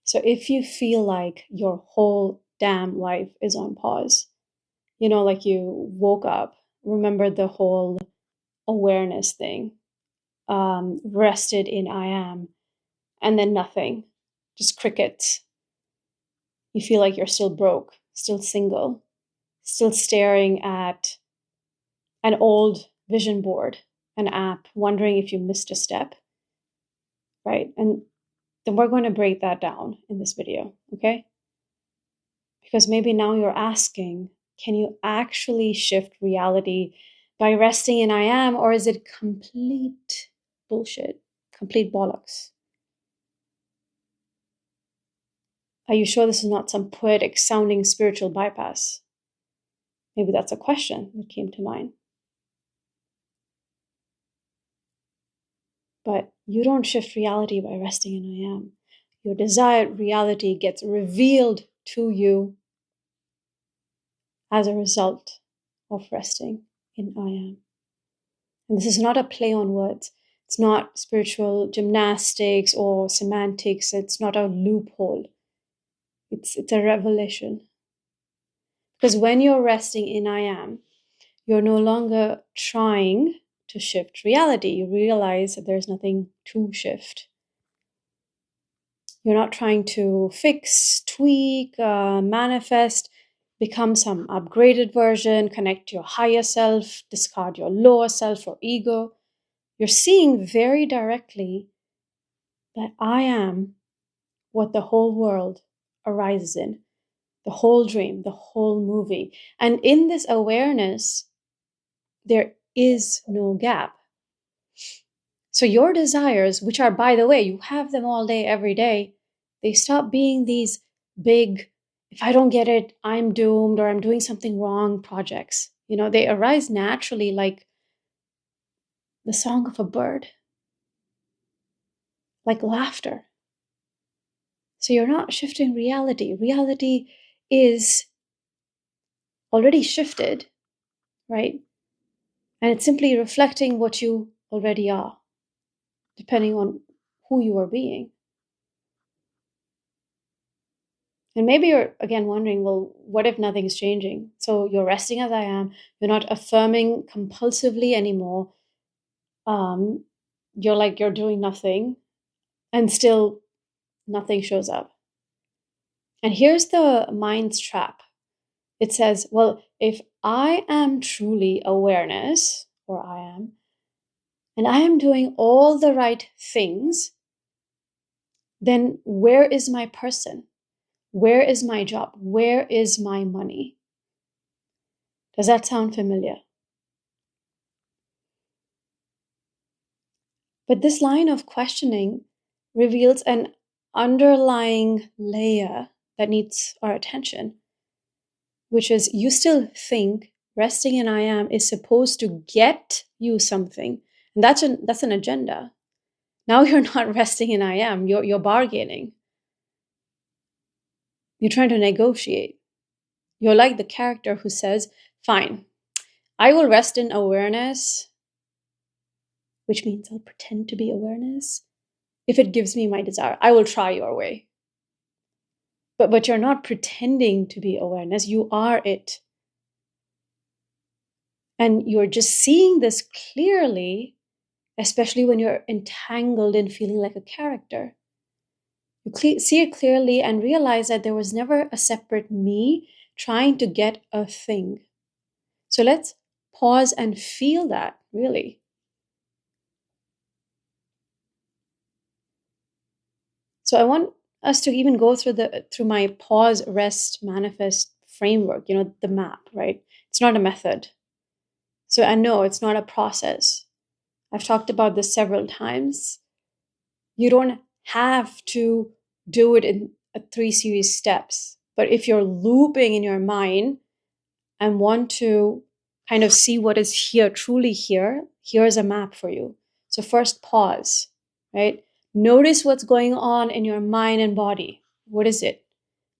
So if you feel like your whole damn life is on pause, like you woke up, remember the whole awareness thing, rested in I am, and then nothing, just crickets. You feel like you're still broke, still single, still staring at an old vision board, an app, wondering if you missed a step, right? And then we're going to break that down in this video, okay? Because maybe now you're asking, can you actually shift reality by resting in I am, or is it complete bullshit, complete bollocks? Are you sure this is not some poetic sounding spiritual bypass? Maybe that's a question that came to mind. But you don't shift reality by resting in I am. Your desired reality gets revealed to you as a result of resting in I am. And this is not a play on words. It's not spiritual gymnastics or semantics. It's not a loophole. It's a revelation. Because when you're resting in I am, you're no longer trying to shift reality. You realize that there's nothing to shift. You're not trying to fix, tweak, manifest, become some upgraded version, connect to your higher self, discard your lower self or ego. You're seeing very directly that I am what the whole world arises in, the whole dream, the whole movie. And in this awareness, there is no gap. So your desires, which are, by the way, you have them all day, every day, they stop being these big, if I don't get it, I'm doomed or I'm doing something wrong projects. They arise naturally like the song of a bird, like laughter. So you're not shifting reality. Reality is already shifted, right? And it's simply reflecting what you already are, depending on who you are being. And maybe you're, again, wondering, well, what if nothing's changing? So you're resting as I am. You're not affirming compulsively anymore. You're doing nothing, and still nothing shows up. And here's the mind's trap. It says, well, if I am truly awareness, or I am, and I am doing all the right things, then where is my person? Where is my job? Where is my money? Does that sound familiar? But this line of questioning reveals an underlying layer that needs our attention, which is you still think resting in I am is supposed to get you something. And that's an agenda. Now you're not resting in I am, you're bargaining. You're trying to negotiate. You're like the character who says, fine, I will rest in awareness, which means I'll pretend to be awareness, if it gives me my desire. I will try your way. But you're not pretending to be awareness, you are it. And you're just seeing this clearly, especially when you're entangled in feeling like a character. You see it clearly and realize that there was never a separate me trying to get a thing. So let's pause and feel that, really. So I want us to even go through my pause, rest, manifest framework, the map, right? It's not a method. So I know it's not a process. I've talked about this several times. You don't have to do it in 3 series steps. But if you're looping in your mind and want to kind of see what is here, truly here, here's a map for you. So first, pause, right? Notice what's going on in your mind and body. What is it?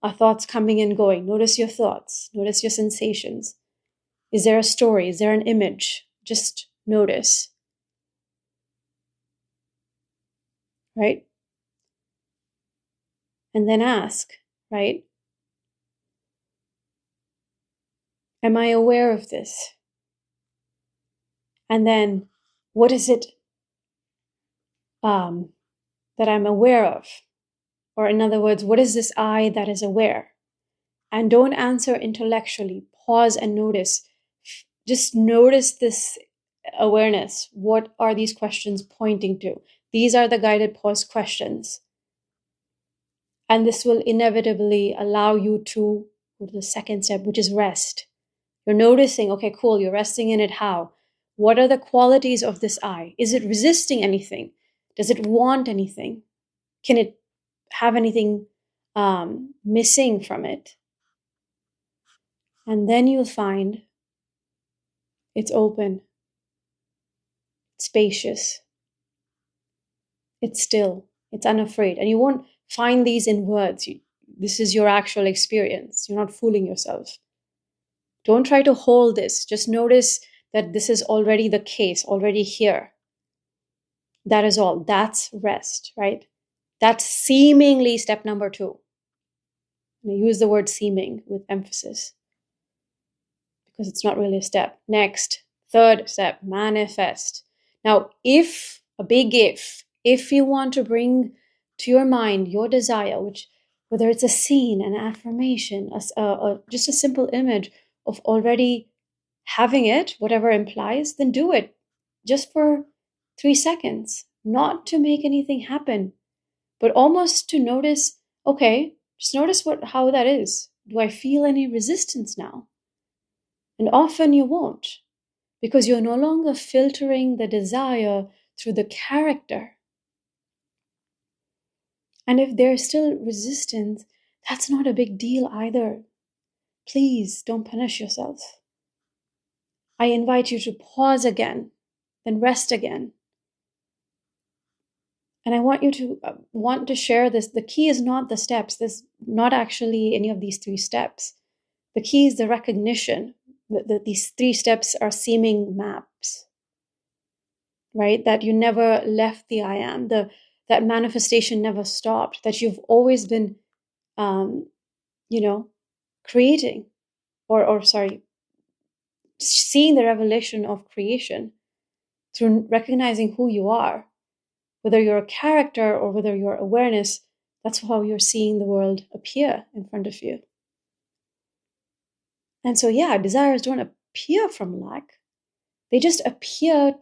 Are thoughts coming and going? Notice your thoughts. Notice your sensations. Is there a story? Is there an image? Just notice. Right? And then ask, right? Am I aware of this? And then what is it that I'm aware of? Or in other words, what is this I that is aware? And don't answer intellectually. Pause and notice. Just notice this awareness. What are these questions pointing to? These are the guided pause questions. And this will inevitably allow you to go to the second step, which is rest. You're noticing, okay, cool, you're resting in it. How? What are the qualities of this I? Is it resisting anything? Does it want anything? Can it have anything missing from it? And then you'll find it's open, it's spacious, it's still, it's unafraid. And you won't find these in words. This is your actual experience. You're not fooling yourself. Don't try to hold this. Just notice that this is already the case, already here. That is all. That's rest, right? That's seemingly step number 2. And I use the word seeming with emphasis because it's not really a step. Next, third step, manifest. Now, a big if you want to bring to your mind your desire, which whether it's a scene, an affirmation, just a simple image of already having it, whatever implies, then do it just for 3 seconds, not to make anything happen, but almost to notice, okay, just notice how that is. Do I feel any resistance now? And often you won't, because you're no longer filtering the desire through the character. And if there's still resistance, that's not a big deal either. Please don't punish yourself. I invite you to pause again, then rest again. And I want you to want to share this. The key is not the steps. There's not actually any of these 3 steps. The key is the recognition that these 3 steps are seeming maps, right? That you never left the I am, that manifestation never stopped, that you've always been, creating or seeing the revelation of creation through recognizing who you are, whether you're a character or whether you're awareness. That's how you're seeing the world appear in front of you. And so, yeah, desires don't appear from lack. They just appear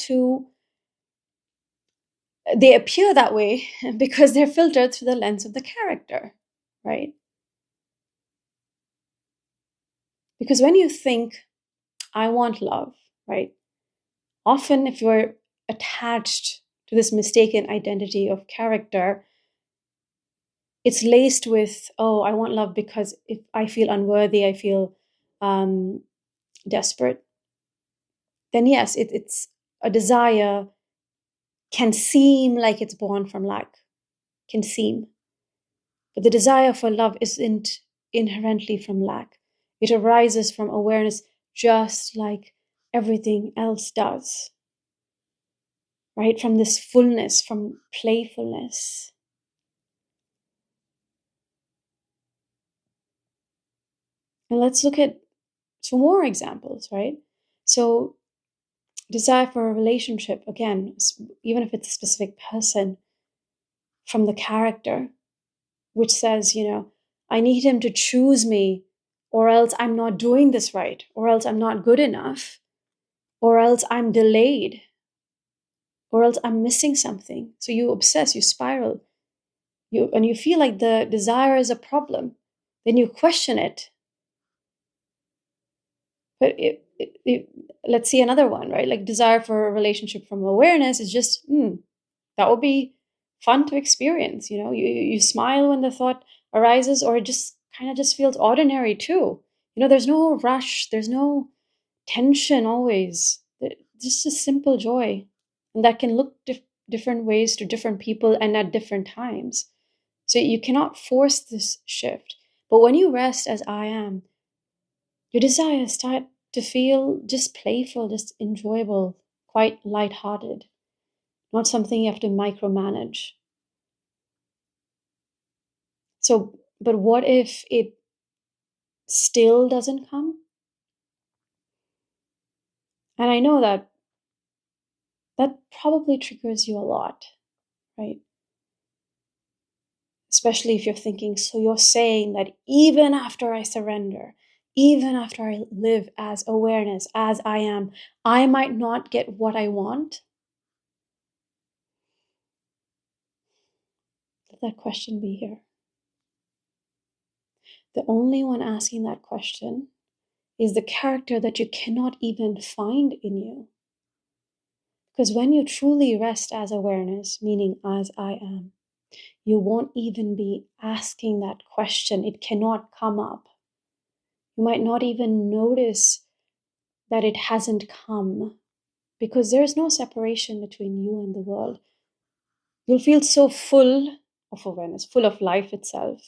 that way because they're filtered through the lens of the character, right? Because when you think, I want love, right? Often if you're attached to this mistaken identity of character, it's laced with, oh, I want love because if I feel unworthy, I feel desperate. Then yes, it's a desire can seem like it's born from lack, can seem. But the desire for love isn't inherently from lack. It arises from awareness just like everything else does. Right? From this fullness, from playfulness. And let's look at 2 more examples, right? So desire for a relationship, again, even if it's a specific person, from the character, which says, I need him to choose me, or else I'm not doing this right, or else I'm not good enough, or else I'm delayed, or else I'm missing something. So you obsess, you spiral, and you feel like the desire is a problem. Then you question it. But let's see another one, right? Like desire for a relationship from awareness is just, that would be fun to experience. You smile when the thought arises, or it just kind of just feels ordinary too. There's no rush, there's no tension always. Just a simple joy. And that can look different ways to different people and at different times. So you cannot force this shift. But when you rest as I am, your desires start to feel just playful, just enjoyable, quite lighthearted, not something you have to micromanage. So, but what if it still doesn't come? And I know that probably triggers you a lot, right? Especially if you're thinking, so you're saying that even after I surrender, even after I live as awareness, as I am, I might not get what I want? Let that question be here. The only one asking that question is the character that you cannot even find in you. Because when you truly rest as awareness, meaning as I am, you won't even be asking that question. It cannot come up. You might not even notice that it hasn't come, because there's no separation between you and the world. You'll feel so full of awareness, full of life itself,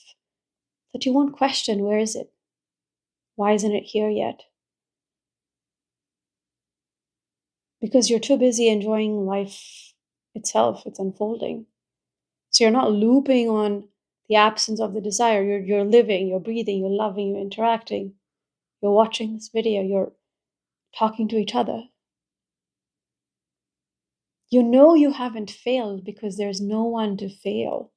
that you won't question, where is it? Why isn't it here yet? Because you're too busy enjoying life itself, it's unfolding. So you're not looping on the absence of the desire. You're living, you're breathing, you're loving, you're interacting, you're watching this video, you're talking to each other. You know you haven't failed because there's no one to fail.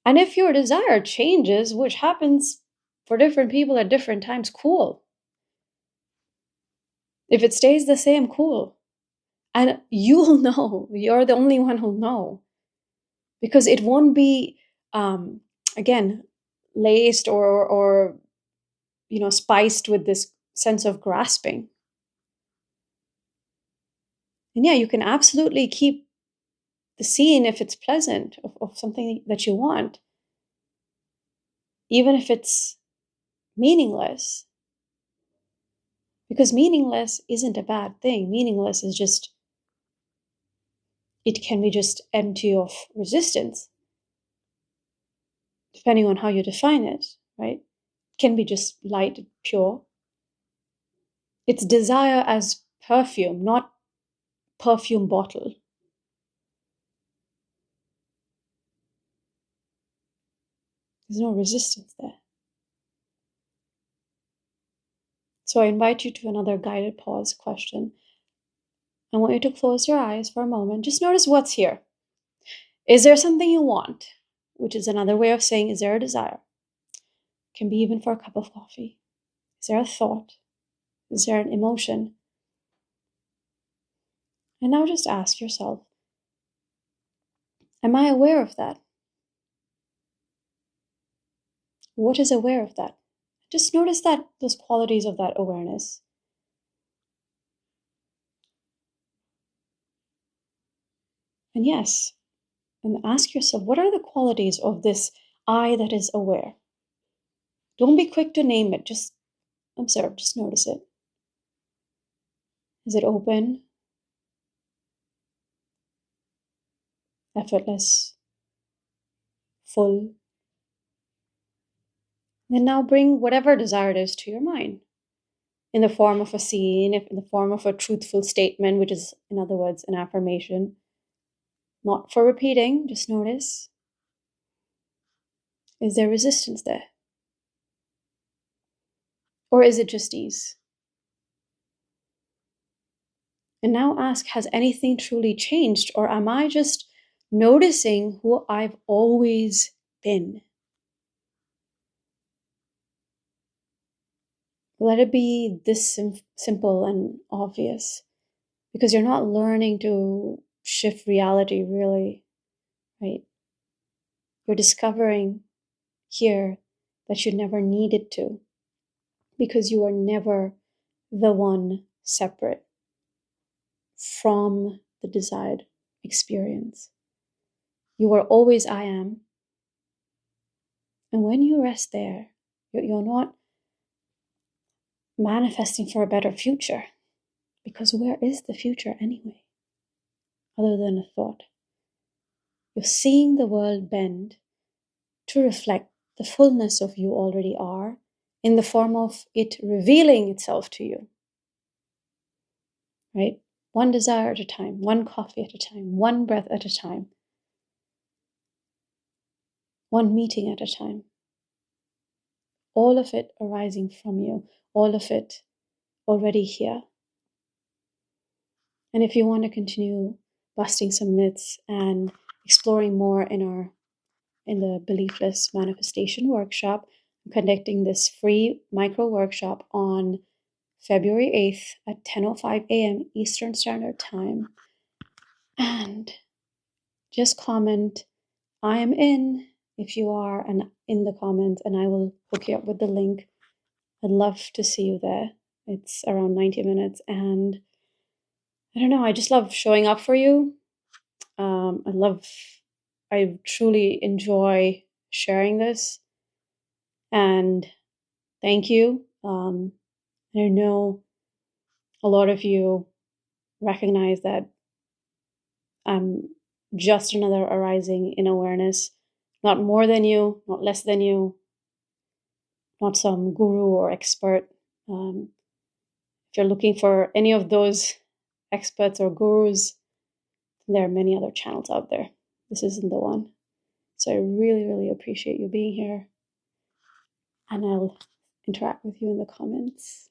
And if your desire changes, which happens for different people at different times, cool. If it stays the same, cool. And you'll know. You're the only one who'll know. Because it won't be, again, laced or spiced with this sense of grasping. And yeah, you can absolutely keep the scene if it's pleasant, of something that you want, even if it's meaningless. Because meaningless isn't a bad thing. Meaningless is just, it can be just empty of resistance, depending on how you define it, right? It can be just light, pure. It's desire as perfume, not perfume bottle. There's no resistance there. So I invite you to another guided pause question. I want you to close your eyes for a moment. Just notice what's here. Is there something you want? Which is another way of saying, is there a desire? It can be even for a cup of coffee. Is there a thought? Is there an emotion? And now just ask yourself, am I aware of that? What is aware of that? Just notice that, those qualities of that awareness. And yes, and ask yourself, what are the qualities of this I that is aware? Don't be quick to name it. Just observe, just notice it. Is it open? Effortless? Full? And now bring whatever desire it is to your mind, in the form of a scene, in the form of a truthful statement, which is, in other words, an affirmation. Not for repeating, just notice. Is there resistance there? Or is it just ease? And now ask, has anything truly changed? Or am I just noticing who I've always been? Let it be this simple and obvious, because you're not learning to shift reality, really, right? You're discovering here that you never needed to, because you are never the one separate from the desired experience. You are always I am. And when you rest there, you're not manifesting for a better future, because where is the future anyway, other than a thought? You're seeing the world bend to reflect the fullness of you already are, in the form of it revealing itself to you, right? One desire at a time, one coffee at a time, one breath at a time. one meeting at a time. All of it arising from you, all of it already here. And if you want to continue busting some myths and exploring more in the Beliefless Manifestation Workshop, I'm conducting this free micro workshop on February 8th at 10:05 a.m. Eastern Standard Time. And just comment, I am in, if you are, and in the comments, and I will hook you up with the link. I'd love to see you there. It's around 90 minutes, and I don't know, I just love showing up for you. I truly enjoy sharing this, and thank you. I know a lot of you recognize that I'm just another arising in awareness, not more than you, not less than you, not some guru or expert. If you're looking for any of those experts or gurus, there are many other channels out there. This isn't the one. So I really, really appreciate you being here. And I'll interact with you in the comments.